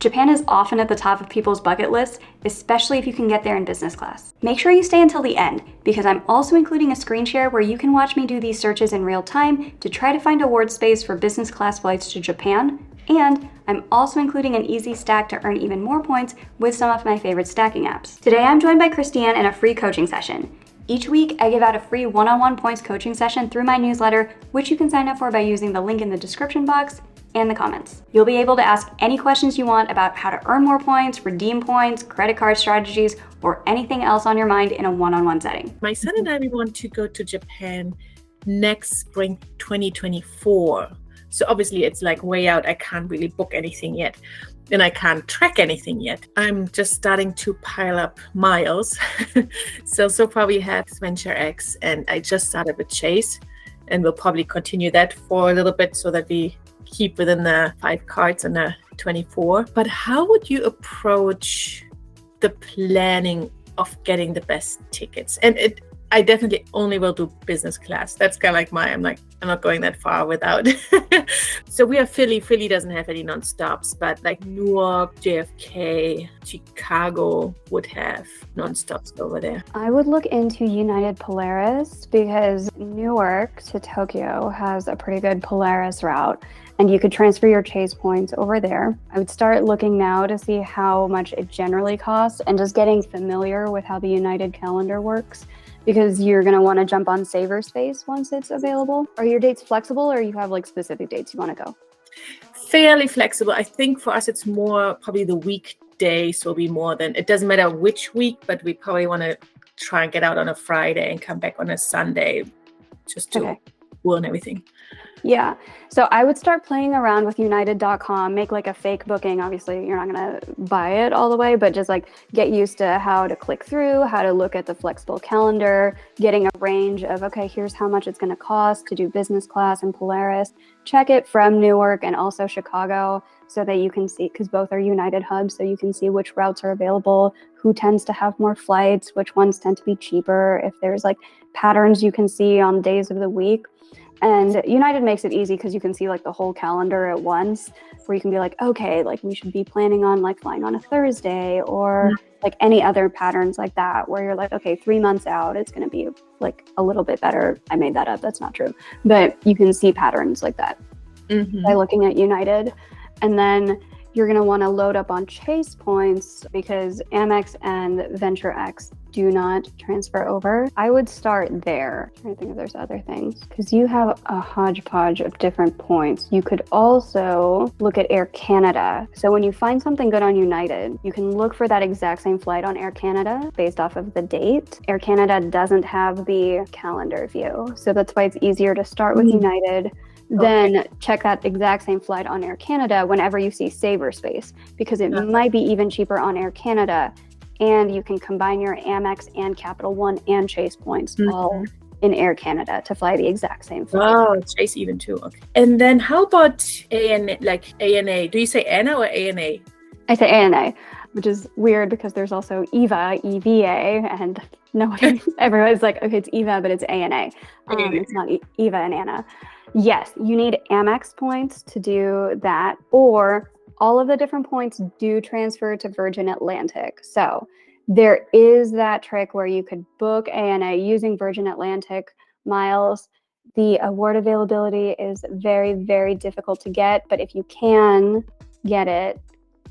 Japan is often at the top of people's bucket lists, especially if you can get there in business class. Make sure you stay until the end, because I'm also including a screen share where you can watch me do these searches in real time to try to find award space for business class flights to Japan, and I'm also including an easy stack to earn even more points with some of my favorite stacking apps. Today I'm joined by Christiane in a free coaching session. Each week, I give out a free one-on-one points coaching session through my newsletter, which you can sign up for by using the link in the description box and the comments. You'll be able to ask any questions you want about how to earn more points, redeem points, credit card strategies, or anything else on your mind in a one-on-one setting. My son and I, we want to go to Japan next spring 2024. So obviously it's like way out. I can't really book anything yet. And I can't track anything yet. I'm just starting to pile up miles. So far we have Venture X, and I just started with Chase, and we'll probably continue that for a little bit so that we keep within the 5 cards and the 24. But how would you approach the planning of getting the best tickets? And I definitely only will do business class. That's kind of like I'm not going that far without. So we have Philly. Philly doesn't have any non-stops, but like Newark, JFK, Chicago would have non-stops over there. I would look into United Polaris because Newark to Tokyo has a pretty good Polaris route, and you could transfer your Chase points over there. I would start looking now to see how much it generally costs and just getting familiar with how the United calendar works, because you're going to want to jump on Saver Space once it's available. Are your dates flexible, or you have like specific dates you want to go? Fairly flexible. I think for us, it's more probably the weekdays will be more than, it doesn't matter which week, but we probably want to try and get out on a Friday and come back on a Sunday just to learn everything. Yeah. So I would start playing around with United.com, make like a fake booking. Obviously, you're not going to buy it all the way, but just like get used to how to click through, how to look at the flexible calendar, getting a range of, okay, here's how much it's going to cost to do business class and Polaris. Check it from Newark and also Chicago so that you can see, because both are United hubs, so you can see which routes are available, who tends to have more flights, which ones tend to be cheaper, if there's like patterns you can see on days of the week. And United makes it easy because you can see like the whole calendar at once, where you can be like, okay, like we should be planning on like flying on a Thursday, or like any other patterns like that, where you're like, okay, 3 months out, it's going to be like a little bit better. I made that up. That's not true. But you can see patterns like that by looking at United. And then you're going to want to load up on Chase points because Amex and Venture X do not transfer over. I would start there. I'm trying to think if there's other things, because you have a hodgepodge of different points. You could also look at Air Canada. So when you find something good on United, you can look for that exact same flight on Air Canada based off of the date. Air Canada doesn't have the calendar view, so that's why it's easier to start with United. Then check that exact same flight on Air Canada whenever you see Saver Space, because it might be even cheaper on Air Canada, and you can combine your Amex and Capital One and Chase points all in Air Canada to fly the exact same flight. Oh, Chase even too. Okay. And then how about ANA? Do you say ANA or ANA? I say ANA, which is weird because there's also EVA, and everyone's like, okay, it's EVA, but it's ANA. It's not EVA and ANA. Yes, you need Amex points to do that, or all of the different points do transfer to Virgin Atlantic. So there is that trick where you could book ANA using Virgin Atlantic miles. The award availability is very, very difficult to get, but if you can get it,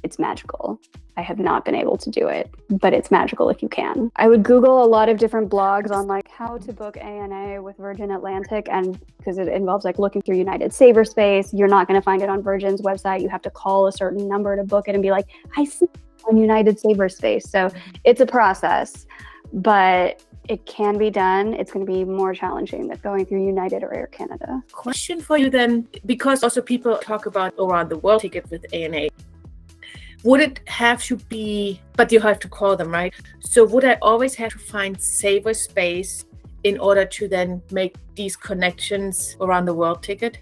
it's magical. I have not been able to do it, but it's magical if you can. I would Google a lot of different blogs on like how to book ANA with Virgin Atlantic, and because it involves like looking through United Saver Space, you're not going to find it on Virgin's website. You have to call a certain number to book it and be like, I see it on United Saver Space. So it's a process, but it can be done. It's going to be more challenging than going through United or Air Canada. Question for you then, because also people talk about around the world ticket with ANA. Would it have to be, but you have to call them, right? So would I always have to find Saver Space in order to then make these connections around the world ticket?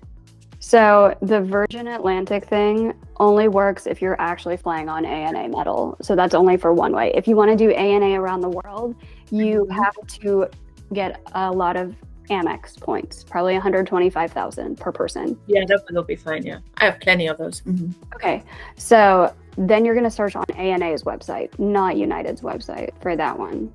So the Virgin Atlantic thing only works if you're actually flying on ANA metal. So that's only for one way. If you want to do ANA around the world, you have to get a lot of Amex points, probably 125,000 per person. Yeah, that will be fine. Yeah, I have plenty of those. Okay, so then you're going to search on ANA's website, not United's website for that one.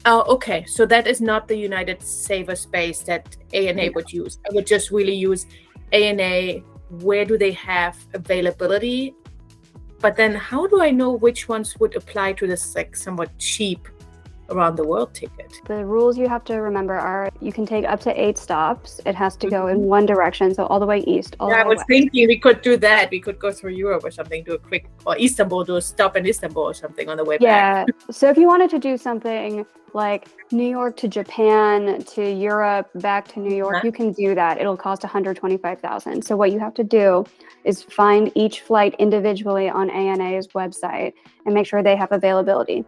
Oh, okay. So that is not the United Saver Space that ANA would use. I would just really use ANA. Where do they have availability? But then how do I know which ones would apply to this like somewhat cheap around the world ticket? The rules you have to remember are you can take up to 8 stops. It has to go in one direction, so all the way east. All the way I was west. thinking we could do that. We could go through Europe or something, do a quick, or Istanbul, do a stop in Istanbul or something on the way back. Yeah. So if you wanted to do something like New York to Japan to Europe back to New York, you can do that. It'll cost $125,000. So what you have to do is find each flight individually on ANA's website and make sure they have availability.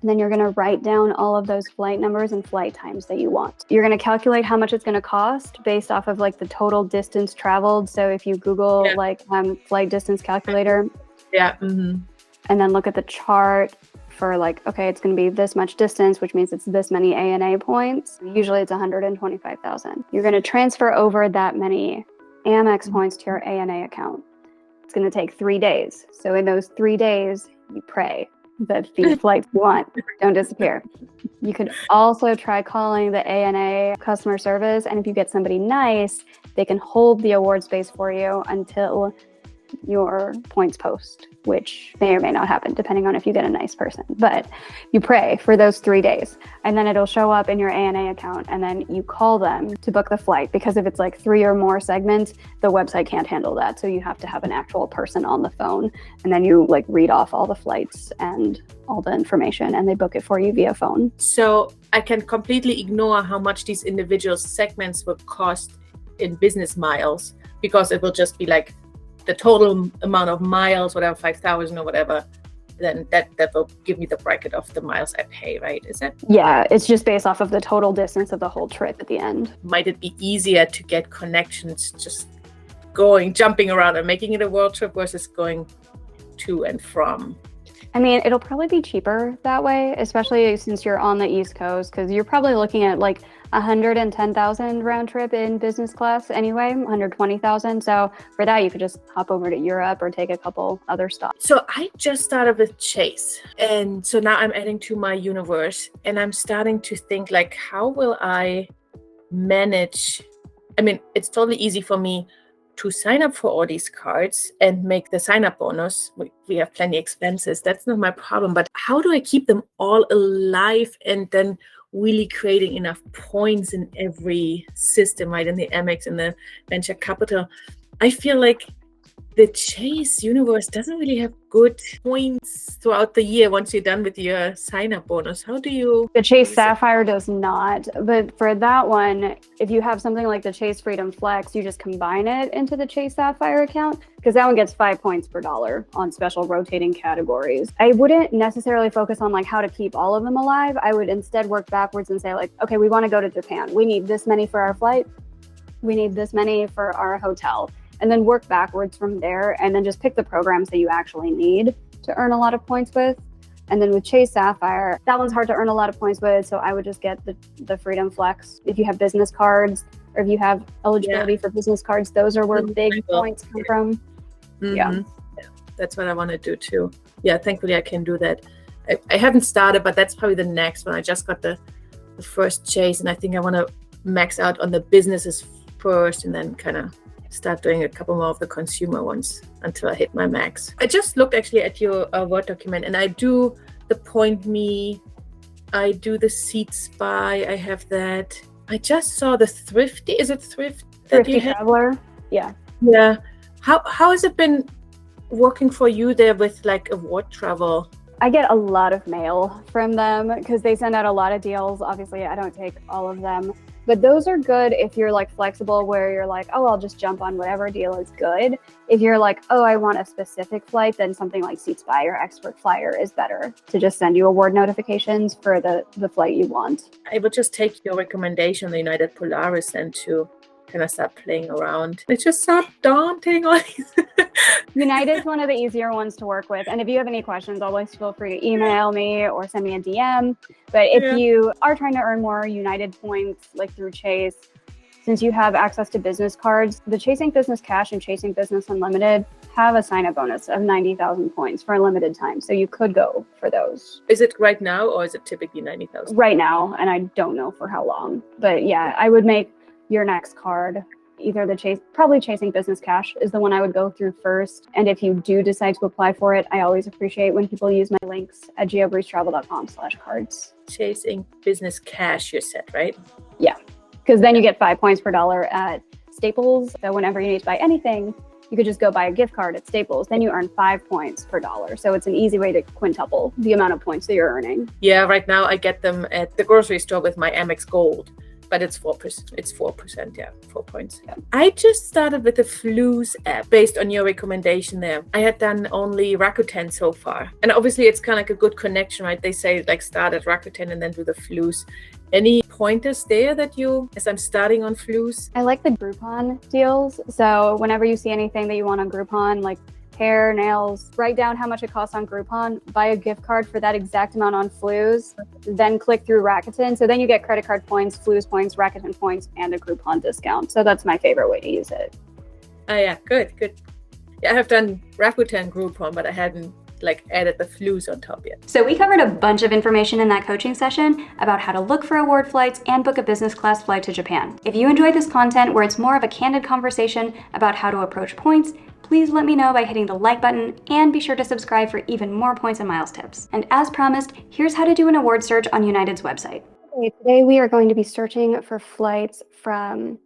And then you're going to write down all of those flight numbers and flight times that you want. You're going to calculate how much it's going to cost based off of like the total distance traveled. So if you Google flight distance calculator, and then look at the chart for like, okay, it's going to be this much distance, which means it's this many ANA points. Usually it's 125,000. You're going to transfer over that many Amex points to your ANA account. It's going to take 3 days. So in those 3 days, you pray that the flights you want don't disappear. You could also try calling the ANA customer service, and if you get somebody nice, they can hold the award space for you until your points post, which may or may not happen depending on if you get a nice person. But you pray for those 3 days, and then it'll show up in your ANA account, and then you call them to book the flight, because if it's like 3 or more segments, the website can't handle that. So you have to have an actual person on the phone, and then you like read off all the flights and all the information, and they book it for you via phone. So I can completely ignore how much these individual segments will cost in business miles, because it will just be like the total amount of miles, whatever, 5,000 or whatever, then that will give me the bracket of the miles I pay, right? Is it? Yeah, it's just based off of the total distance of the whole trip at the end. Might it be easier to get connections just jumping around and making it a world trip versus going to and from? I mean, it'll probably be cheaper that way, especially since you're on the East Coast, because you're probably looking at like 110,000 round trip in business class anyway, 120,000. So for that, you could just hop over to Europe or take a couple other stops. So I just started with Chase. And so now I'm adding to my universe, and I'm starting to think like, how will I manage? I mean, it's totally easy for me to sign up for all these cards and make the sign-up bonus. We have plenty of expenses. That's not my problem. But how do I keep them all alive and then really creating enough points in every system, right? In the Amex, in the venture capital. I feel like the Chase universe doesn't really have good points throughout the year once you're done with your sign-up bonus. How do you... The Chase Sapphire does not. But for that one, if you have something like the Chase Freedom Flex, you just combine it into the Chase Sapphire account, because that one gets 5 points per dollar on special rotating categories. I wouldn't necessarily focus on like how to keep all of them alive. I would instead work backwards and say like, okay, we want to go to Japan. We need this many for our flight. We need this many for our hotel. And then work backwards from there, and then just pick the programs that you actually need to earn a lot of points with. And then with Chase Sapphire, that one's hard to earn a lot of points with, so I would just get the Freedom Flex. If you have business cards, or if you have eligibility for business cards, those are where big points come from. Mm-hmm. Yeah, that's what I want to do too. Yeah, thankfully I can do that. I haven't started, but that's probably the next one. I just got the first Chase, and I think I want to max out on the businesses first, and then kind of start doing a couple more of the consumer ones until I hit my max. I just looked actually at your Word document, and I do the Point Me, I do the Seat Spy, I have that. I just saw the Thrifty, is it Thrifty Traveler? Yeah. Yeah. How has it been working for you there with like award travel? I get a lot of mail from them because they send out a lot of deals. Obviously, I don't take all of them. But those are good if you're like flexible, where you're like, oh, I'll just jump on whatever deal is good. If you're like, oh, I want a specific flight, then something like Seat Spy or Expert Flyer is better to just send you award notifications for the flight you want. I would just take your recommendation, the United Polaris, and to kind of start playing around. It's just so daunting. United's one of the easier ones to work with. And if you have any questions, always feel free to email me or send me a DM. But if you are trying to earn more United points, like through Chase, since you have access to business cards, the Chasing Business Cash and Chasing Business Unlimited have a sign-up bonus of 90,000 points for a limited time. So you could go for those. Is it right now or is it typically 90,000? Right now, and I don't know for how long. But yeah, I would make your next card either probably Chasing Business Cash is the one I would go through first. And if you do decide to apply for it, I always appreciate when people use my links at geobreezetravel.com/cards. Chasing Business Cash, you said, right? Yeah, because then you get 5 points per dollar at Staples. So whenever you need to buy anything, you could just go buy a gift card at Staples. Then you earn 5 points per dollar. So it's an easy way to quintuple the amount of points that you're earning. Yeah, right now I get them at the grocery store with my Amex Gold. But it's 4%. It's 4%, yeah, 4 points. Yeah. I just started with the Fluz app based on your recommendation there. I had done only Rakuten so far. And obviously it's kind of like a good connection, right? They say like start at Rakuten and then do the Fluz. Any pointers there that as I'm starting on Fluz? I like the Groupon deals. So whenever you see anything that you want on Groupon, like hair, nails, write down how much it costs on Groupon, buy a gift card for that exact amount on Fluz, then click through Rakuten. So then you get credit card points, Fluz points, Rakuten points, and a Groupon discount. So that's my favorite way to use it. Oh yeah, good. Yeah, I have done Rakuten Groupon, but I hadn't added the Fluz on top yet. So we covered a bunch of information in that coaching session about how to look for award flights and book a business class flight to Japan. If you enjoyed this content where it's more of a candid conversation about how to approach points, please let me know by hitting the like button and be sure to subscribe for even more points and miles tips. And as promised, here's how to do an award search on United's website. Okay, today we are going to be searching for flights from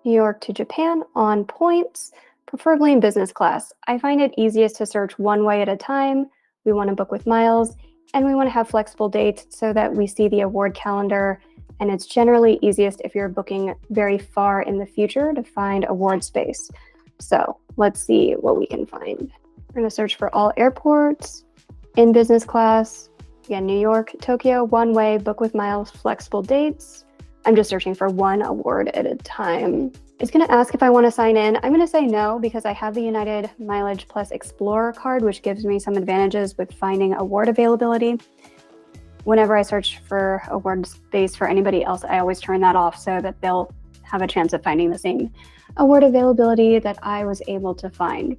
New York to Japan on points, preferably in business class. I find it easiest to search one way at a time. We want to book with miles and we want to have flexible dates so that we see the award calendar. And it's generally easiest if you're booking very far in the future to find award space. So let's see what we can find. We're going to search for all airports in business class. Again, New York, Tokyo, one way, book with miles, flexible dates. I'm just searching for one award at a time. It's going to ask if I want to sign in. I'm going to say no because I have the United Mileage Plus Explorer card, which gives me some advantages with finding award availability. Whenever I search for award space for anybody else, I always turn that off so that they'll have a chance of finding the same award availability that I was able to find.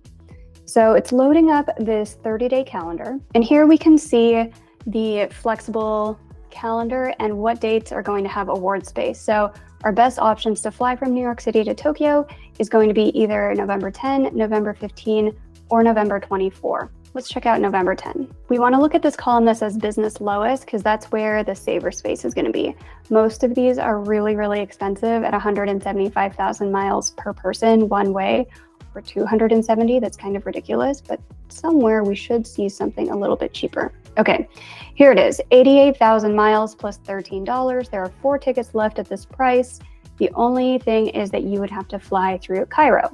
So it's loading up this 30-day calendar. And here we can see the flexible calendar and what dates are going to have award space. So our best options to fly from New York City to Tokyo is going to be either November 10, November 15, or November 24. Let's check out November 10. We want to look at this column that says business lowest because that's where the saver space is going to be. Most of these are really, really expensive at 175,000 miles per person one way, or 270. That's kind of ridiculous, but somewhere we should see something a little bit cheaper. Okay, here it is, 88,000 miles plus $13. There are 4 tickets left at this price. The only thing is that you would have to fly through Cairo.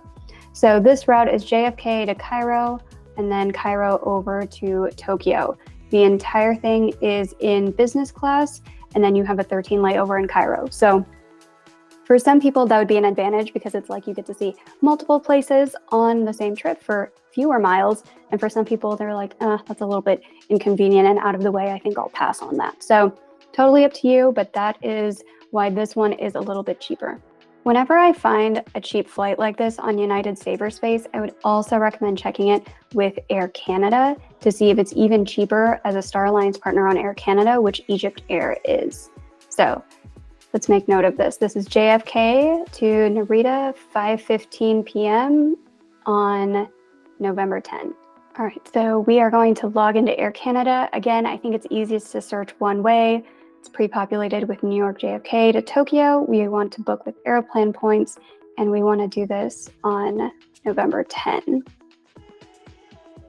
So this route is JFK to Cairo, and then Cairo over to Tokyo. The entire thing is in business class, and then you have a 13 layover in Cairo. So for some people, that would be an advantage because it's like you get to see multiple places on the same trip for fewer miles. And for some people, they're like, that's a little bit inconvenient and out of the way. I think I'll pass on that. So totally up to you, but that is why this one is a little bit cheaper. Whenever I find a cheap flight like this on United Saver Space, I would also recommend checking it with Air Canada to see if it's even cheaper as a Star Alliance partner on Air Canada, which Egypt Air is. So let's make note of this. This is JFK to Narita, 5:15 p.m. on November 10. All right, so we are going to log into Air Canada. Again, I think it's easiest to search one way. It's pre-populated with New York JFK to Tokyo. We want to book with Aeroplan points, and we want to do this on November 10.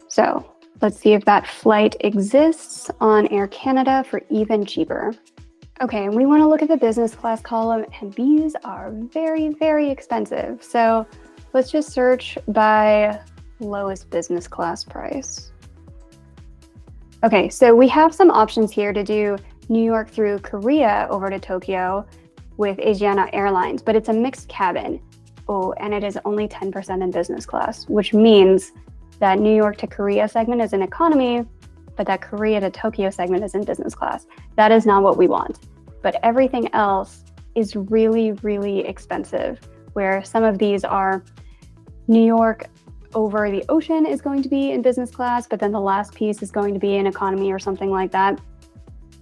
So let's see if that flight exists on Air Canada for even cheaper. Okay, and we want to look at the business class column, and these are very, very expensive. So let's just search by lowest business class price. Okay, so we have some options here to do New York through Korea over to Tokyo with Asiana Airlines, but it's a mixed cabin. Oh, and it is only 10% in business class, which means that New York to Korea segment is in economy, but that Korea to Tokyo segment is in business class. That is not what we want. But everything else is really, really expensive, where some of these are New York over the ocean is going to be in business class, but then the last piece is going to be in economy or something like that.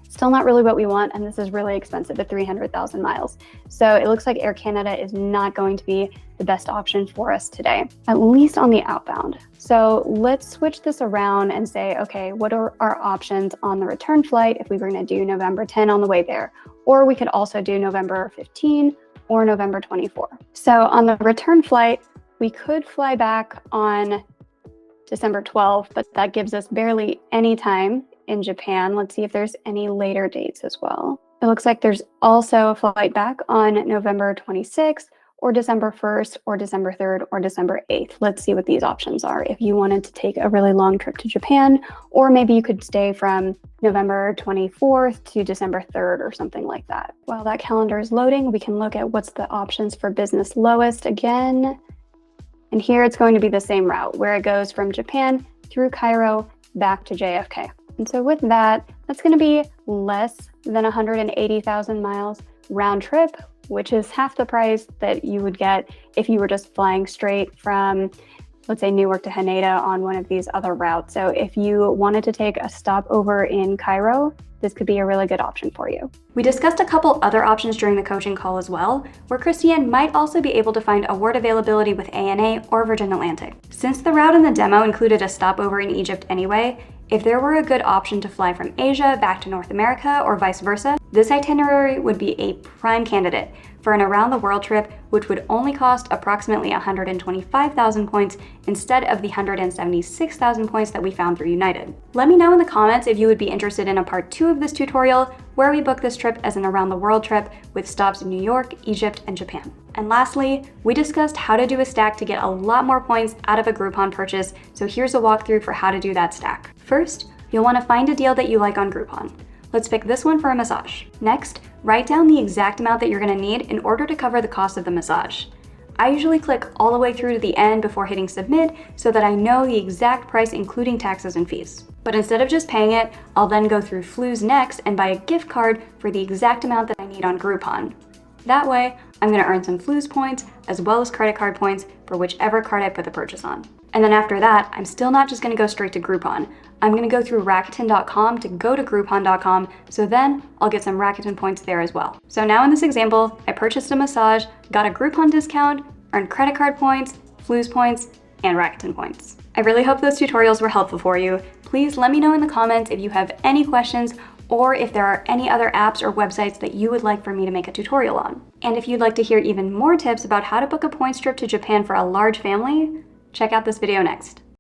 Still not really what we want, and this is really expensive at 300,000 miles. So it looks like Air Canada is not going to be the best option for us today, at least on the outbound. So let's switch this around and say, okay, what are our options on the return flight if we were going to do November 10 on the way there? Or we could also do November 15 or November 24. So on the return flight, we could fly back on December 12th, but that gives us barely any time in Japan. Let's see if there's any later dates as well. It looks like there's also a flight back on November 26th or December 1st or December 3rd or December 8th. Let's see what these options are if you wanted to take a really long trip to Japan, or maybe you could stay from November 24th to December 3rd or something like that. While that calendar is loading, we can look at what's the options for business lowest again. And here it's going to be the same route where it goes from Japan through Cairo back to JFK. And so with that, that's going to be less than 180,000 miles round trip, which is half the price that you would get if you were just flying straight from, let's say, Newark to Haneda on one of these other routes. So if you wanted to take a stopover in Cairo, this could be a really good option for you. We discussed a couple other options during the coaching call as well, where Christiane might also be able to find award availability with ANA or Virgin Atlantic. Since the route in the demo included a stopover in Egypt anyway, if there were a good option to fly from Asia back to North America or vice versa, this itinerary would be a prime candidate for an around-the-world trip, which would only cost approximately 125,000 points instead of the 176,000 points that we found through United. Let me know in the comments if you would be interested in a part 2 of this tutorial, where we book this trip as an around-the-world trip with stops in New York, Egypt, and Japan. And lastly, we discussed how to do a stack to get a lot more points out of a Groupon purchase, so here's a walkthrough for how to do that stack. First, you'll want to find a deal that you like on Groupon. Let's pick this one for a massage. Next, write down the exact amount that you're going to need in order to cover the cost of the massage. I usually click all the way through to the end before hitting submit so that I know the exact price including taxes and fees. But instead of just paying it, I'll then go through Fluz next and buy a gift card for the exact amount that I need on Groupon. That way, I'm going to earn some Fluz points as well as credit card points for whichever card I put the purchase on. And then after that, I'm still not just going to go straight to Groupon. I'm going to go through Rakuten.com to go to Groupon.com, so then I'll get some Rakuten points there as well. So now in this example, I purchased a massage, got a Groupon discount, earned credit card points, Fluz points, and Rakuten points. I really hope those tutorials were helpful for you. Please let me know in the comments if you have any questions or if there are any other apps or websites that you would like for me to make a tutorial on. And if you'd like to hear even more tips about how to book a points trip to Japan for a large family, check out this video next.